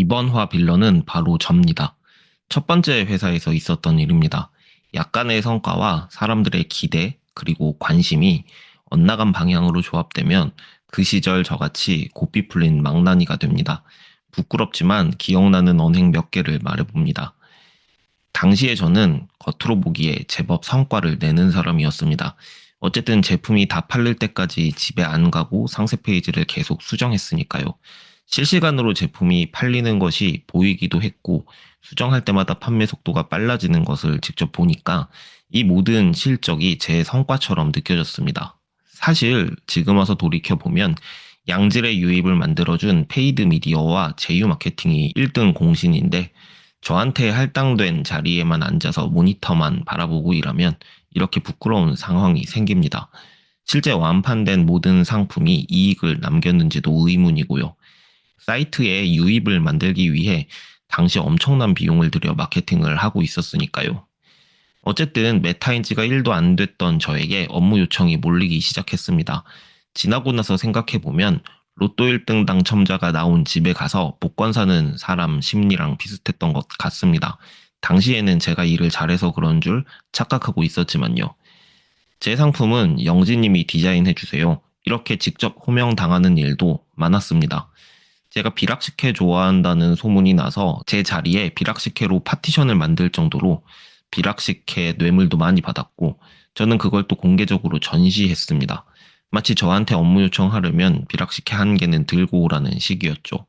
이번 화 빌런은 바로 접니다. 첫 번째 회사에서 있었던 일입니다. 약간의 성과와 사람들의 기대, 그리고 관심이 엇나간 방향으로 조합되면 그 시절 저같이 고삐 풀린 망나니가 됩니다. 부끄럽지만 기억나는 언행 몇 개를 말해봅니다. 당시에 저는 겉으로 보기에 제법 성과를 내는 사람이었습니다. 어쨌든 제품이 다 팔릴 때까지 집에 안 가고 상세 페이지를 계속 수정했으니까요. 실시간으로 제품이 팔리는 것이 보이기도 했고, 수정할 때마다 판매 속도가 빨라지는 것을 직접 보니까 이 모든 실적이 제 성과처럼 느껴졌습니다. 사실 지금 와서 돌이켜보면 양질의 유입을 만들어준 페이드 미디어와 제휴 마케팅이 1등 공신인데, 저한테 할당된 자리에만 앉아서 모니터만 바라보고 일하면 이렇게 부끄러운 상황이 생깁니다. 실제 완판된 모든 상품이 이익을 남겼는지도 의문이고요. 사이트에 유입을 만들기 위해 당시 엄청난 비용을 들여 마케팅을 하고 있었으니까요. 어쨌든 메타인지가 1도 안 됐던 저에게 업무 요청이 몰리기 시작했습니다. 지나고 나서 생각해보면 로또 1등 당첨자가 나온 집에 가서 복권 사는 사람 심리랑 비슷했던 것 같습니다. 당시에는 제가 일을 잘해서 그런 줄 착각하고 있었지만요. 제 상품은 영진님이 디자인해주세요. 이렇게 직접 호명당하는 일도 많았습니다. 제가 비락식혜 좋아한다는 소문이 나서 제 자리에 비락식혜로 파티션을 만들 정도로 비락식혜 뇌물도 많이 받았고, 저는 그걸 또 공개적으로 전시했습니다. 마치 저한테 업무 요청하려면 비락식혜 한 개는 들고 오라는 식이었죠.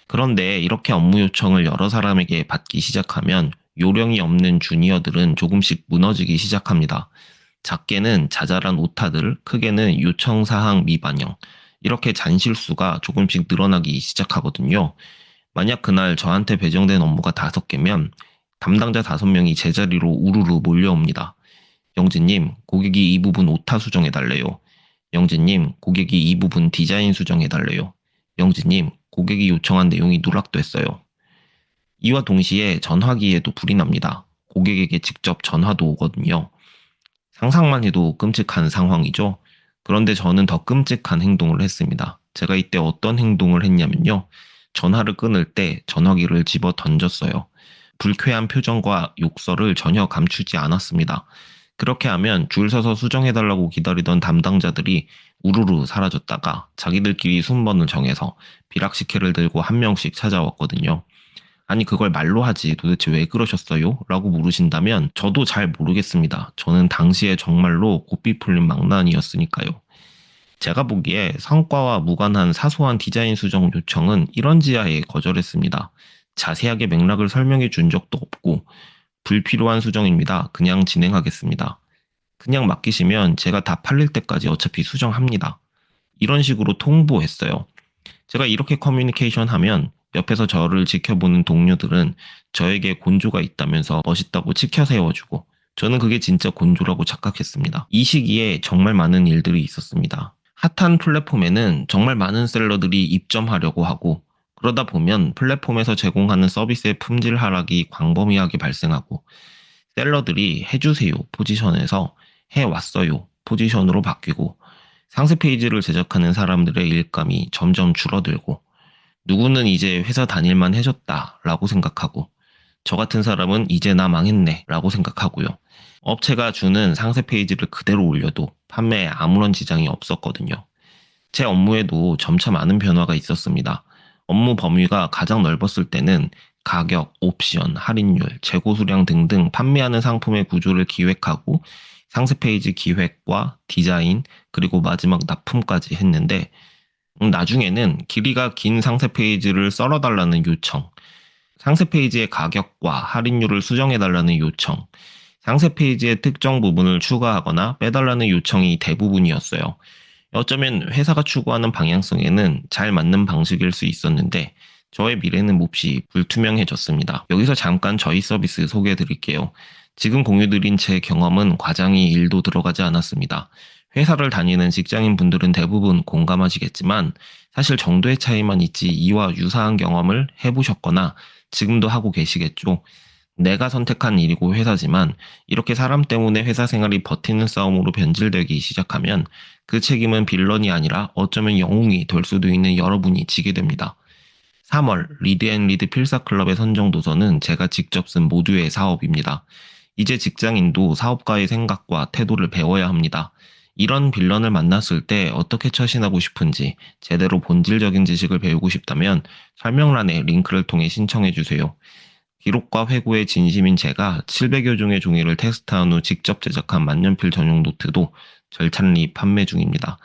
그런데 이렇게 업무 요청을 여러 사람에게 받기 시작하면 요령이 없는 주니어들은 조금씩 무너지기 시작합니다. 작게는 자잘한 오타들, 크게는 요청사항 미반영, 이렇게 잔실수가 조금씩 늘어나기 시작하거든요. 만약 그날 저한테 배정된 업무가 5개면 담당자 5명이 제자리로 우르르 몰려옵니다. 영진님, 고객이 이 부분 오타 수정해달래요. 영진님, 고객이 이 부분 디자인 수정해달래요. 영진님, 고객이 요청한 내용이 누락됐어요. 이와 동시에 전화기에도 불이 납니다. 고객에게 직접 전화도 오거든요. 상상만 해도 끔찍한 상황이죠. 그런데 저는 더 끔찍한 행동을 했습니다. 제가 이때 어떤 행동을 했냐면요. 전화를 끊을 때 전화기를 집어 던졌어요. 불쾌한 표정과 욕설을 전혀 감추지 않았습니다. 그렇게 하면 줄 서서 수정해달라고 기다리던 담당자들이 우르르 사라졌다가 자기들끼리 순번을 정해서 비락식혜를 들고 한 명씩 찾아왔거든요. 아니, 그걸 말로 하지 도대체 왜 그러셨어요? 라고 물으신다면 저도 잘 모르겠습니다. 저는 당시에 정말로 고삐 풀린 망나니였으니까요. 제가 보기에 성과와 무관한 사소한 디자인 수정 요청은 이런 지하에 거절했습니다. 자세하게 맥락을 설명해 준 적도 없고, 불필요한 수정입니다. 그냥 진행하겠습니다. 그냥 맡기시면 제가 다 팔릴 때까지 어차피 수정합니다. 이런 식으로 통보했어요. 제가 이렇게 커뮤니케이션 하면 옆에서 저를 지켜보는 동료들은 저에게 곤조가 있다면서 멋있다고 치켜 세워주고, 저는 그게 진짜 곤조라고 착각했습니다. 이 시기에 정말 많은 일들이 있었습니다. 핫한 플랫폼에는 정말 많은 셀러들이 입점하려고 하고, 그러다 보면 플랫폼에서 제공하는 서비스의 품질 하락이 광범위하게 발생하고, 셀러들이 해주세요 포지션에서 해왔어요 포지션으로 바뀌고, 상세 페이지를 제작하는 사람들의 일감이 점점 줄어들고, 누구는 이제 회사 다닐만 해졌다 라고 생각하고, 저 같은 사람은 이제 나 망했네 라고 생각하고요. 업체가 주는 상세 페이지를 그대로 올려도 판매에 아무런 지장이 없었거든요. 제 업무에도 점차 많은 변화가 있었습니다. 업무 범위가 가장 넓었을 때는 가격, 옵션, 할인율, 재고 수량 등등 판매하는 상품의 구조를 기획하고 상세 페이지 기획과 디자인, 그리고 마지막 납품까지 했는데, 나중에는 길이가 긴 상세 페이지를 썰어달라는 요청, 상세 페이지의 가격과 할인율을 수정해달라는 요청, 상세 페이지의 특정 부분을 추가하거나 빼달라는 요청이 대부분이었어요. 어쩌면 회사가 추구하는 방향성에는 잘 맞는 방식일 수 있었는데, 저의 미래는 몹시 불투명해졌습니다. 여기서 잠깐 저희 서비스 소개해 드릴게요. 지금 공유드린 제 경험은 과장이 1도 들어가지 않았습니다. 회사를 다니는 직장인 분들은 대부분 공감하시겠지만, 사실 정도의 차이만 있지 이와 유사한 경험을 해보셨거나 지금도 하고 계시겠죠. 내가 선택한 일이고 회사지만 이렇게 사람 때문에 회사 생활이 버티는 싸움으로 변질되기 시작하면 그 책임은 빌런이 아니라 어쩌면 영웅이 될 수도 있는 여러분이 지게 됩니다. 3월 리드 필사 클럽에 선정 도서는 제가 직접 쓴 모두의 사업입니다. 이제 직장인도 사업가의 생각과 태도를 배워야 합니다. 이런 빌런을 만났을 때 어떻게 처신하고 싶은지 제대로 본질적인 지식을 배우고 싶다면 설명란에 링크를 통해 신청해 주세요. 기록과 회고에 진심인 제가 700여 종의 종이를 테스트한 후 직접 제작한 만년필 전용 노트도 절찬리 판매 중입니다.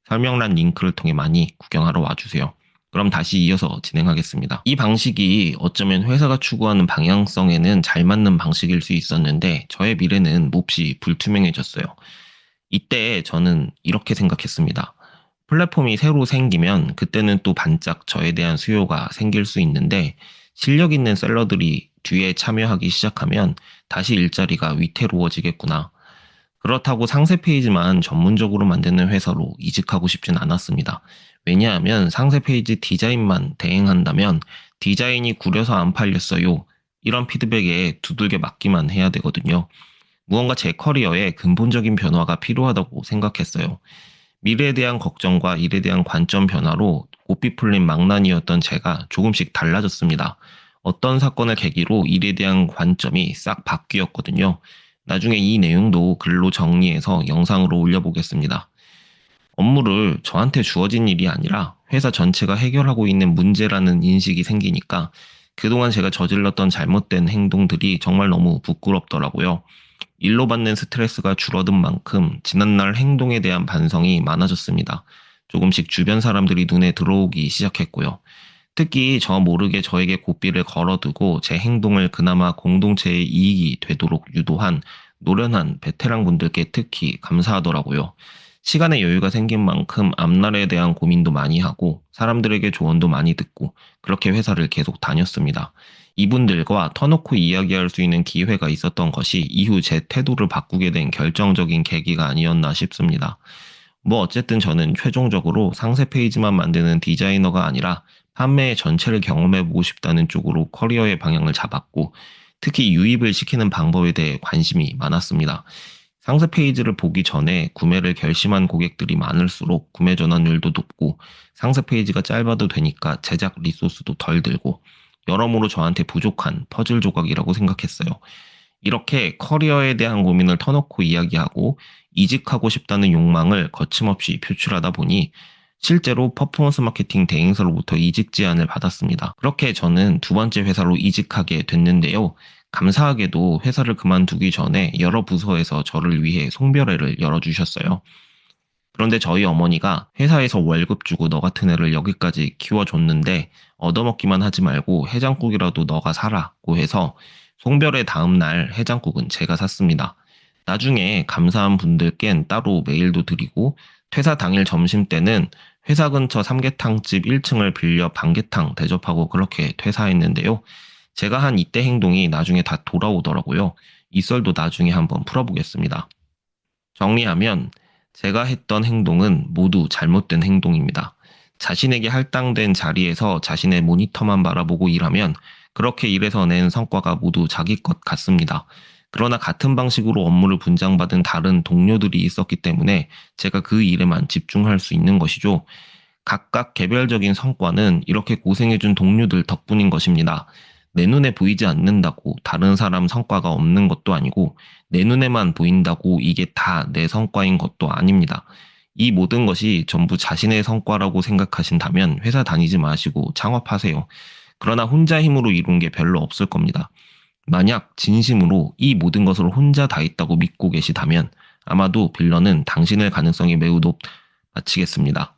설명란 링크를 통해 많이 구경하러 와주세요. 그럼 다시 이어서 진행하겠습니다. 이 방식이 어쩌면 회사가 추구하는 방향성에는 잘 맞는 방식일 수 있었는데 저의 미래는 몹시 불투명해졌어요. 이때 저는 이렇게 생각했습니다. 플랫폼이 새로 생기면 그때는 또 반짝 저에 대한 수요가 생길 수 있는데 실력 있는 셀러들이 뒤에 참여하기 시작하면 다시 일자리가 위태로워지겠구나. 그렇다고 상세 페이지만 전문적으로 만드는 회사로 이직하고 싶진 않았습니다. 왜냐하면 상세 페이지 디자인만 대행한다면 디자인이 구려서 안 팔렸어요. 이런 피드백에 두들겨 맞기만 해야 되거든요. 무언가 제 커리어에 근본적인 변화가 필요하다고 생각했어요. 미래에 대한 걱정과 일에 대한 관점 변화로 고삐 풀린 망나니였던 제가 조금씩 달라졌습니다. 어떤 사건을 계기로 일에 대한 관점이 싹 바뀌었거든요. 나중에 이 내용도 글로 정리해서 영상으로 올려보겠습니다. 업무를 저한테 주어진 일이 아니라 회사 전체가 해결하고 있는 문제라는 인식이 생기니까 그동안 제가 저질렀던 잘못된 행동들이 정말 너무 부끄럽더라고요. 일로 받는 스트레스가 줄어든 만큼 지난날 행동에 대한 반성이 많아졌습니다. 조금씩 주변 사람들이 눈에 들어오기 시작했고요. 특히 저 모르게 저에게 고삐를 걸어두고 제 행동을 그나마 공동체의 이익이 되도록 유도한 노련한 베테랑 분들께 특히 감사하더라고요. 시간의 여유가 생긴 만큼 앞날에 대한 고민도 많이 하고 사람들에게 조언도 많이 듣고 그렇게 회사를 계속 다녔습니다. 이분들과 터놓고 이야기할 수 있는 기회가 있었던 것이 이후 제 태도를 바꾸게 된 결정적인 계기가 아니었나 싶습니다. 뭐 어쨌든 저는 최종적으로 상세 페이지만 만드는 디자이너가 아니라 판매의 전체를 경험해보고 싶다는 쪽으로 커리어의 방향을 잡았고 특히 유입을 시키는 방법에 대해 관심이 많았습니다. 상세 페이지를 보기 전에 구매를 결심한 고객들이 많을수록 구매 전환율도 높고 상세 페이지가 짧아도 되니까 제작 리소스도 덜 들고 여러모로 저한테 부족한 퍼즐 조각이라고 생각했어요. 이렇게 커리어에 대한 고민을 터놓고 이야기하고 이직하고 싶다는 욕망을 거침없이 표출하다 보니 실제로 퍼포먼스 마케팅 대행사로부터 이직 제안을 받았습니다. 그렇게 저는 두 번째 회사로 이직하게 됐는데요. 감사하게도 회사를 그만두기 전에 여러 부서에서 저를 위해 송별회를 열어주셨어요. 그런데 저희 어머니가 회사에서 월급 주고 너 같은 애를 여기까지 키워줬는데 얻어먹기만 하지 말고 해장국이라도 너가 사라고 해서 송별회 다음 날 해장국은 제가 샀습니다. 나중에 감사한 분들께는 따로 메일도 드리고 퇴사 당일 점심 때는 회사 근처 삼계탕집 1층을 빌려 반계탕 대접하고 그렇게 퇴사했는데요. 제가 한 이때 행동이 나중에 다 돌아오더라고요. 이 썰도 나중에 한번 풀어보겠습니다. 정리하면 제가 했던 행동은 모두 잘못된 행동입니다. 자신에게 할당된 자리에서 자신의 모니터만 바라보고 일하면 그렇게 일해서 낸 성과가 모두 자기 것 같습니다. 그러나 같은 방식으로 업무를 분장받은 다른 동료들이 있었기 때문에 제가 그 일에만 집중할 수 있는 것이죠. 각각 개별적인 성과는 이렇게 고생해준 동료들 덕분인 것입니다. 내 눈에 보이지 않는다고 다른 사람 성과가 없는 것도 아니고 내 눈에만 보인다고 이게 다 내 성과인 것도 아닙니다. 이 모든 것이 전부 자신의 성과라고 생각하신다면 회사 다니지 마시고 창업하세요. 그러나 혼자 힘으로 이룬 게 별로 없을 겁니다. 만약 진심으로 이 모든 것을 혼자 다 했다고 믿고 계시다면 아마도 빌런은 당신의 가능성이 매우 마치겠습니다.